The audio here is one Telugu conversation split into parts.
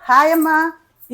హాయ్ అమ్మా.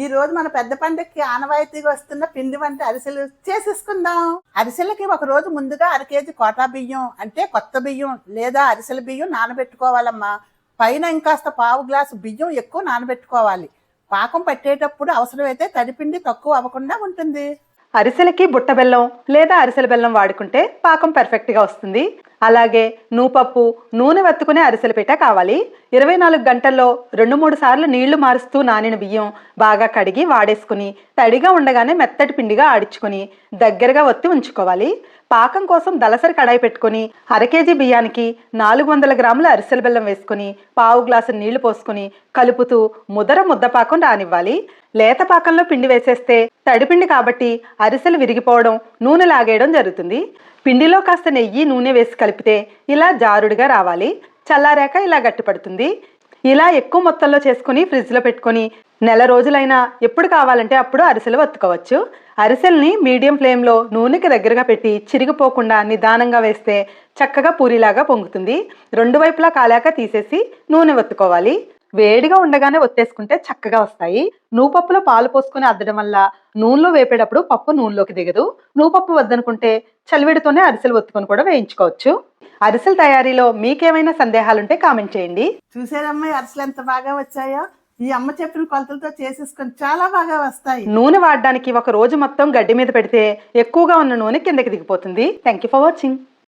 ఈ రోజు మన పెద్ద పండుగకి ఆనవాయితీగా వస్తున్న పిండి వంట అరిసెలు చేసేసుకుందాం. అరిసెలకి ఒక రోజు ముందుగా 1/2 కేజీ కోటా బియ్యం అంటే కొత్త బియ్యం లేదా అరిసెల బియ్యం నానబెట్టుకోవాలమ్మా. పైన ఇంకాస్త పావు గ్లాసు బియ్యం ఎక్కువ నానబెట్టుకోవాలి. పాకం పట్టేటప్పుడు అవసరమైతే తడిపిండి తక్కువ అవ్వకుండా ఉంటుంది. అరిసెలకి బుట్ట బెల్లం లేదా అరిసెల బెల్లం వాడుకుంటే పాకం పర్ఫెక్ట్గా వస్తుంది. అలాగే నూపప్పు, నూనె వత్తుకునే అరిసెల పీట కావాలి. 24 గంటల్లో 2-3 సార్లు నీళ్లు మారుస్తూ నానిన బియ్యం బాగా కడిగి వాడేసుకుని తడిగా ఉండగానే మెత్తటి పిండిగా ఆడించుకుని దగ్గరగా ఒత్తి ఉంచుకోవాలి. పాకం కోసం దలసరి కడాయి పెట్టుకుని 1/2 కేజీ బియ్యానికి 400 గ్రాముల అరిసెల బెల్లం వేసుకుని పావు గ్లాసు నీళ్లు పోసుకుని కలుపుతూ ముద్దపాకం రానివ్వాలి. లేత పాకంలో పిండి వేసేస్తే తడిపిండి కాబట్టి అరిసెలు విరిగిపోవడం, నూనె లాగేయడం జరుగుతుంది. పిండిలో కాస్త నెయ్యి, నూనె వేసి కలిపితే ఇలా జారుడుగా రావాలి. చల్లారాక ఇలా గట్టిపడుతుంది. ఇలా ఎక్కువ మొత్తంలో చేసుకుని ఫ్రిడ్జ్లో పెట్టుకొని నెల రోజులైనా ఎప్పుడు కావాలంటే అప్పుడు అరిసెలు వత్తుకోవచ్చు. అరిసెల్ని మీడియం ఫ్లేమ్లో నూనెకి దగ్గరగా పెట్టి చిరిగిపోకుండా నిదానంగా వేస్తే చక్కగా పూరిలాగా పొంగుతుంది. 2 వైపులా కాలాక తీసేసి నూనె వత్తుకోవాలి. వేడిగా ఉండగానే ఒత్తేసుకుంటే చక్కగా వస్తాయి. నూపప్పులో పాలు పోసుకుని అద్దడం వల్ల నూనెలో వేపేటప్పుడు పప్పు నూనెలోకి దిగదు. నూపప్పు వద్దనుకుంటే చలివిడితోనే అరిసెలు ఒత్తుకొని కూడా వేయించుకోవచ్చు. అరిసెల తయారీలో మీకేమైనా సందేహాలుంటే కామెంట్ చేయండి. చూసారమ్మా అరిసెలు ఎంత బాగా వచ్చాయో. ఈ అమ్మ చెప్పిన కొలతలతో చేసేసుకొని చాలా బాగా వస్తాయి. నూనె వాడడానికి ఒక రోజు మొత్తం గడ్డి మీద పెడితే ఎక్కువగా ఉన్న నూనె కిందకి దిగిపోతుంది. Thank you for watching.